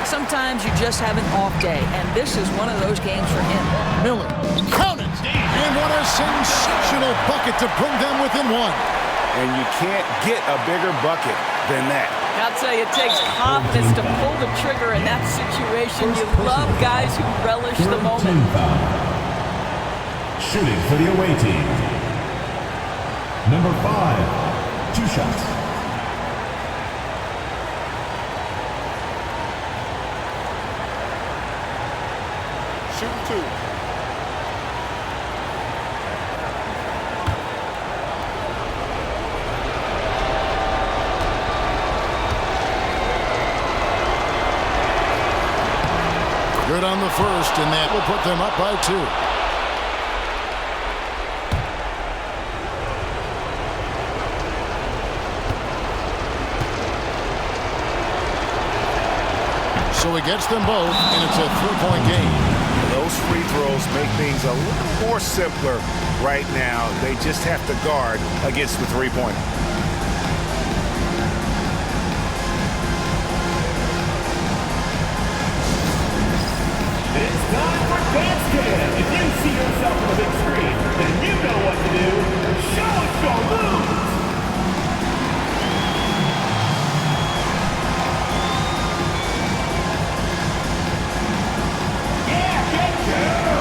Sometimes you just have an off day, and this is one of those games for him. Miller, count it! And what a sensational bucket to bring them within 1. And you can't get a bigger bucket than that. I'll tell you, it takes confidence to pull the trigger in that situation. You love guys who relish the moment. Shooting for the away team. Number 5, 2 shots. Shooting 2. Good on the first, and that will put them up by 2. So he gets them both, and it's a 3-point game. Those free throws make things a little more simpler right now. They just have to guard against the three-pointer. It's time for Dance Cam. If you see yourself on the big screen, then you know what to do. Show us your moves. Yeah, get go.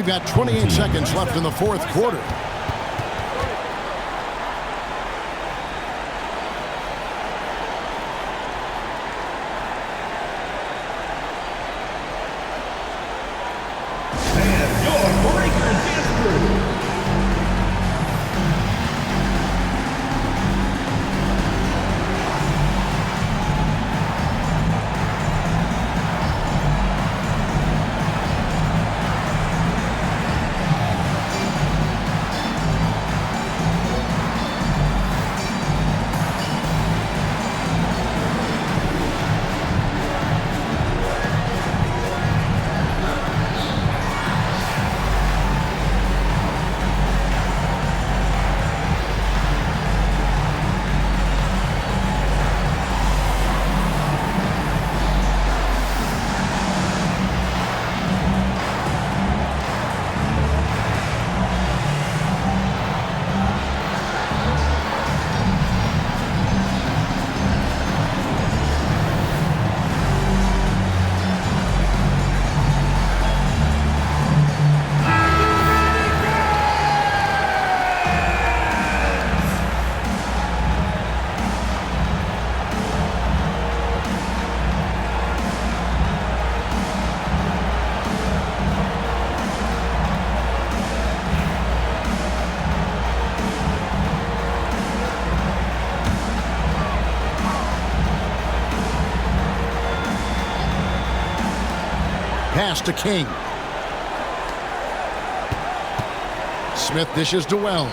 got 28 seconds left in the fourth quarter. Pass to King. Smith dishes to Wells.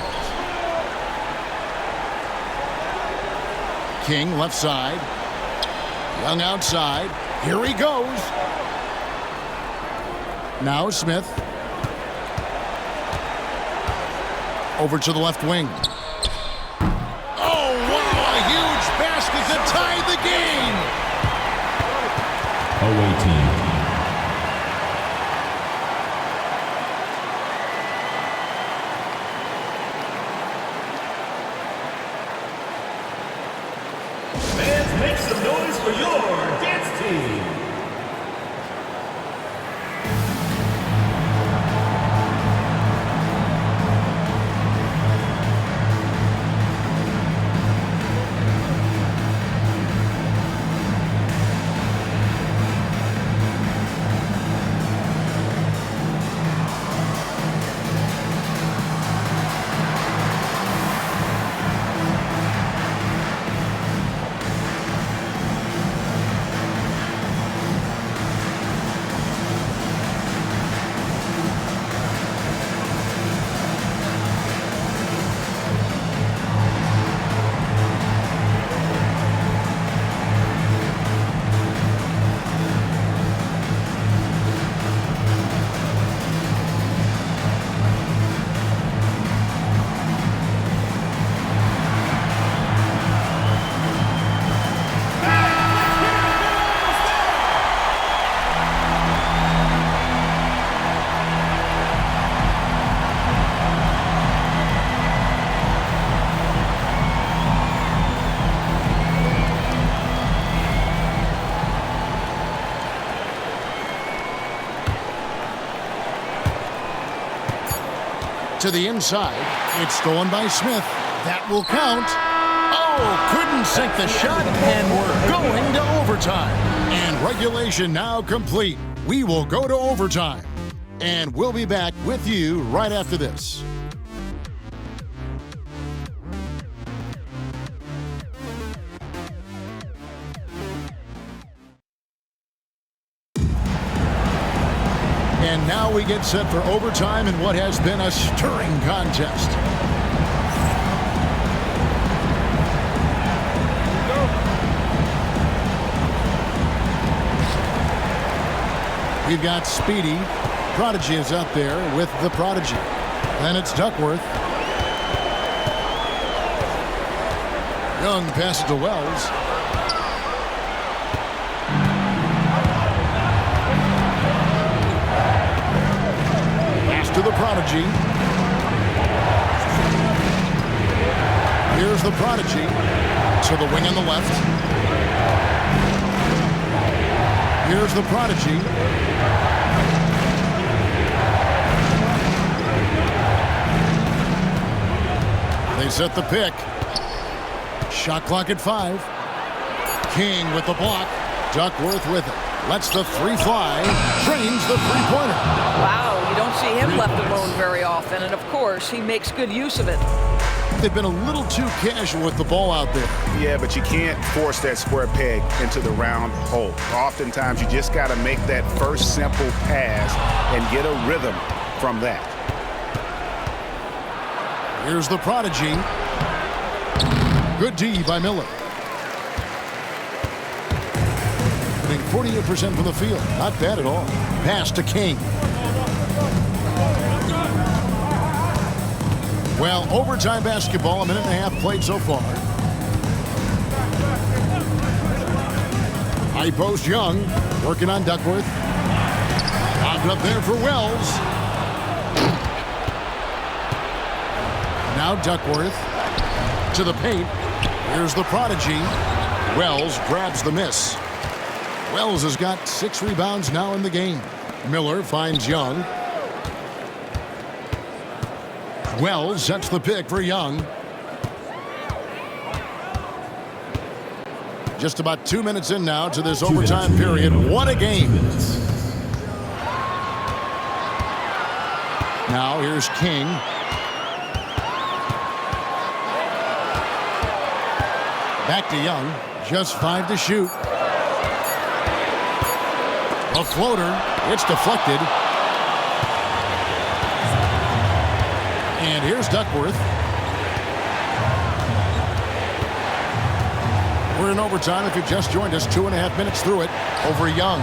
King left side. Young outside. Here he goes. Now Smith. Over to the left wing. Oh, wow! A huge basket to tie the game! Away team. Fans, make some noise for your dance team. To the inside. It's stolen by Smith. That will count. Oh, couldn't sink the shot, and we're going to overtime. And regulation now complete. We will go to overtime. And we'll be back with you right after this. And now we get set for overtime in what has been a stirring contest. We've got Speedy. Prodigy is out there with the Prodigy. Then it's Duckworth. Young passes to Wells. To the Prodigy. Here's the Prodigy to the wing on the left. Here's the Prodigy. They set the pick. Shot clock at 5. King with the block. Duckworth with it. Lets the three fly. Trains the three-pointer. Wow, you don't see him left alone very often, and of course, he makes good use of it. They've been a little too casual with the ball out there. Yeah, but you can't force that square peg into the round hole. Oftentimes, you just got to make that first simple pass and get a rhythm from that. Here's the prodigy. Good D by Miller. Hitting 48% from the field. Not bad at all. Pass to King. Well, overtime basketball, a minute and a half played so far. High post Young, working on Duckworth. Knocked up there for Wells. Now Duckworth to the paint. Here's the prodigy. Wells grabs the miss. Wells has got 6 rebounds now in the game. Miller finds Young. Wells sets the pick for Young. Just about 2 minutes in now to this overtime period. What a game. Now here's King. Back to Young. Just 5 to shoot. A floater. It's deflected. And here's Duckworth. We're in overtime. If you just joined us, 2.5 minutes through it over Young.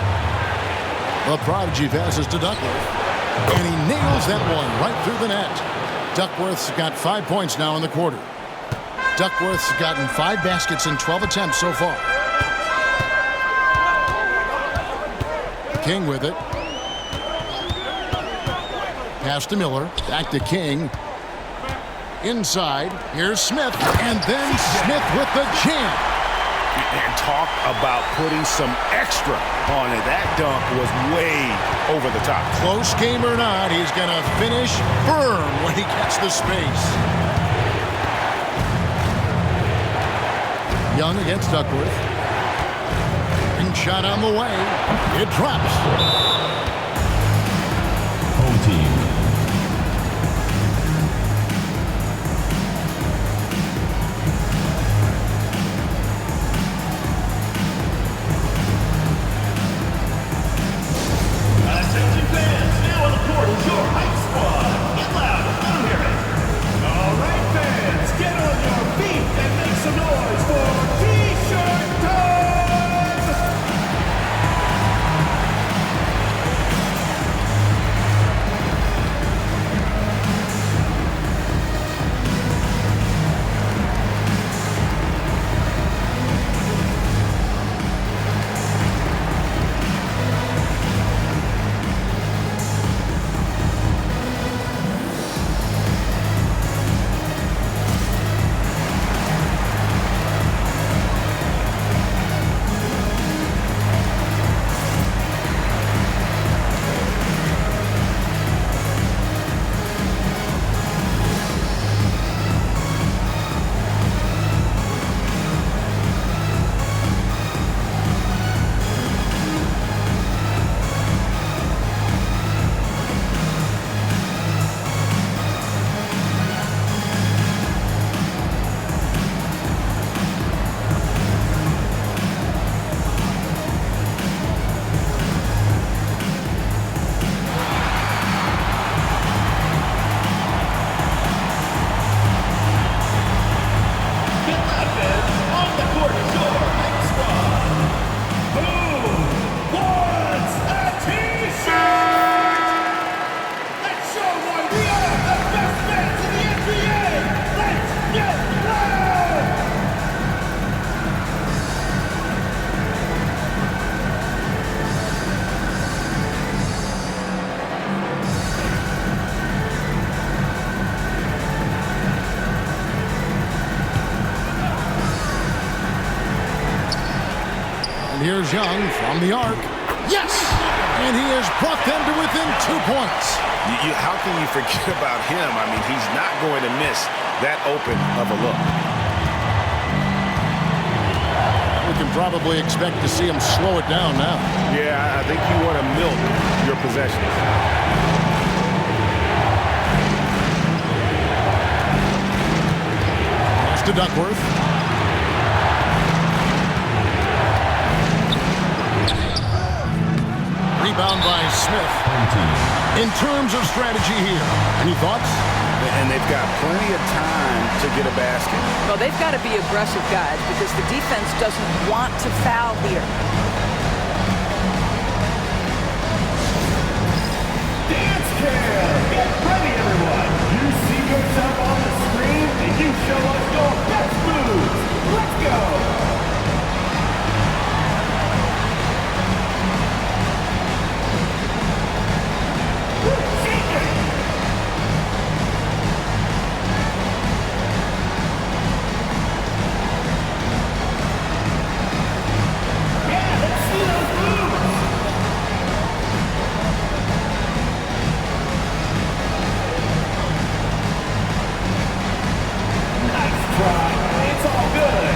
The prodigy passes to Duckworth. And he nails that one right through the net. Duckworth's got 5 points now in the quarter. Duckworth's gotten 5 baskets in 12 attempts so far. King with it. Pass to Miller. Back to King. Inside. Here's Smith. And then Smith with the jam. And talk about putting some extra on it. That dunk was way over the top. Close game or not, he's going to finish firm when he gets the space. Young against Duckworth. Ring shot on the way. It drops. Home team. Attention fans, now on the court is your hype squad. Get loud, let them hear it. All right, fans, get on your feet and make some noise for T-shirt time! Here's Young from the arc. Yes! And he has brought them to within 2 points. How can you forget about him? I mean, he's not going to miss that open of a look. We can probably expect to see him slow it down now. Yeah, I think you want to milk your possessions. To Duckworth. Rebound by Smith. In terms of strategy here, any thoughts? And they've got plenty of time to get a basket. Well, they've got to be aggressive, guys, because the defense doesn't want to foul here. Dance cam! Get ready, everyone! You see yourself on the screen, and you show us your best moves. Let's go! Shake it! Yeah, let's see those moves! Nice try. It's all good.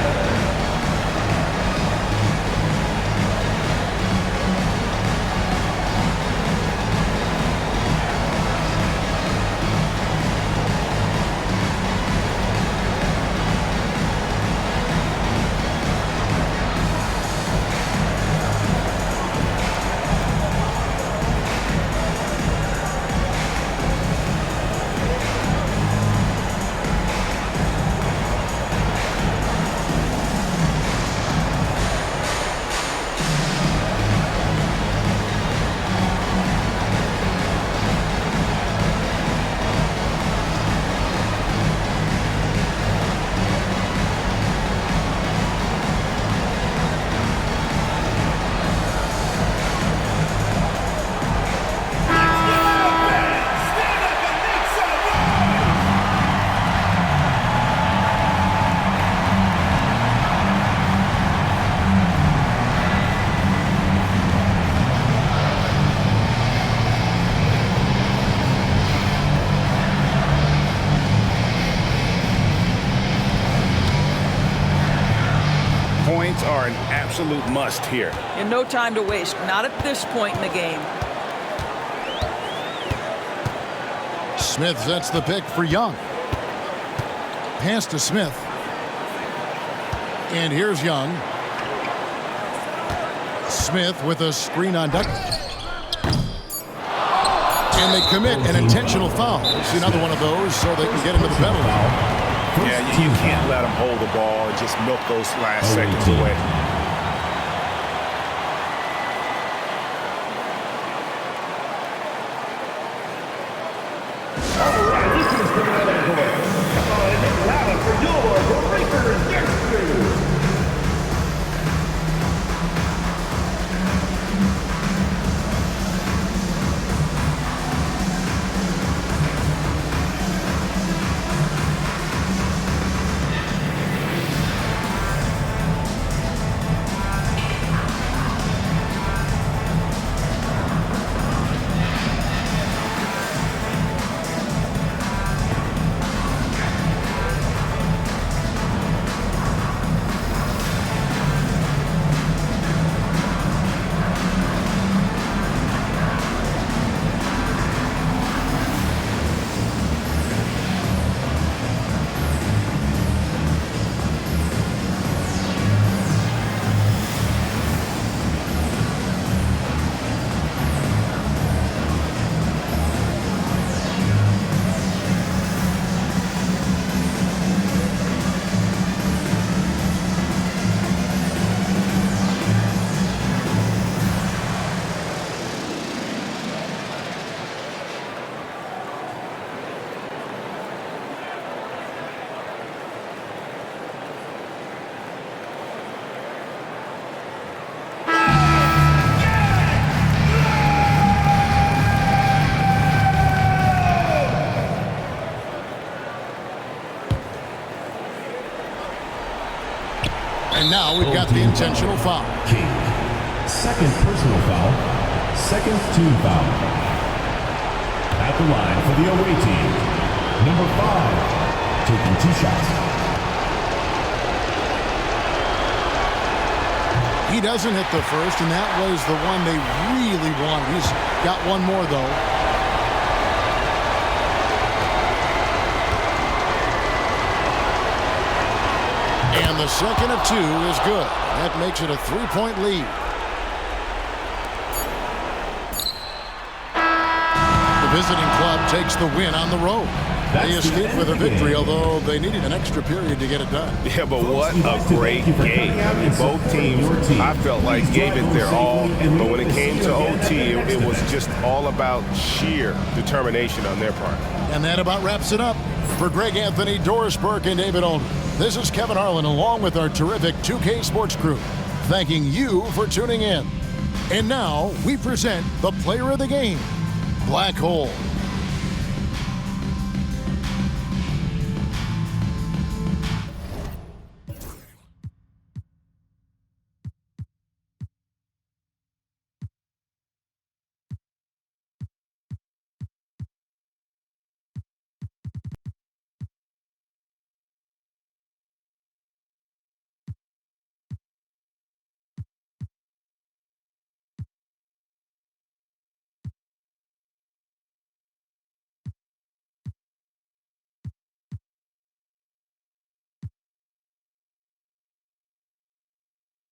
Points are an absolute must here. And no time to waste, not at this point in the game. Smith sets the pick for Young. Pass to Smith. And here's Young. Smith with a screen on Duck. And they commit an intentional foul. See another one of those so they can get into the penalty. Yeah, you can't let them hold the ball and just milk those last seconds away. All right, this is the other court. Come on and get louder for your Breakers Dance Crew. And now we've got the intentional foul. King. Second personal foul. Second team foul. At the line for the away team, number 5, taking 2 shots. He doesn't hit the first, and that was the one they really wanted. He's got one more, though. And the second of 2 is good. That makes it a 3-point lead. The visiting club takes the win on the road. They escaped with a victory, although they needed an extra period to get it done. Yeah, but what a great game. I mean, both teams, I felt like, gave it their all. But when it came to OT, it was just all about sheer determination on their part. And that about wraps it up. For Greg Anthony, Doris Burke, and David Olney, this is Kevin Harlan along with our terrific 2K Sports crew, thanking you for tuning in. And now we present the player of the game, Black Hole.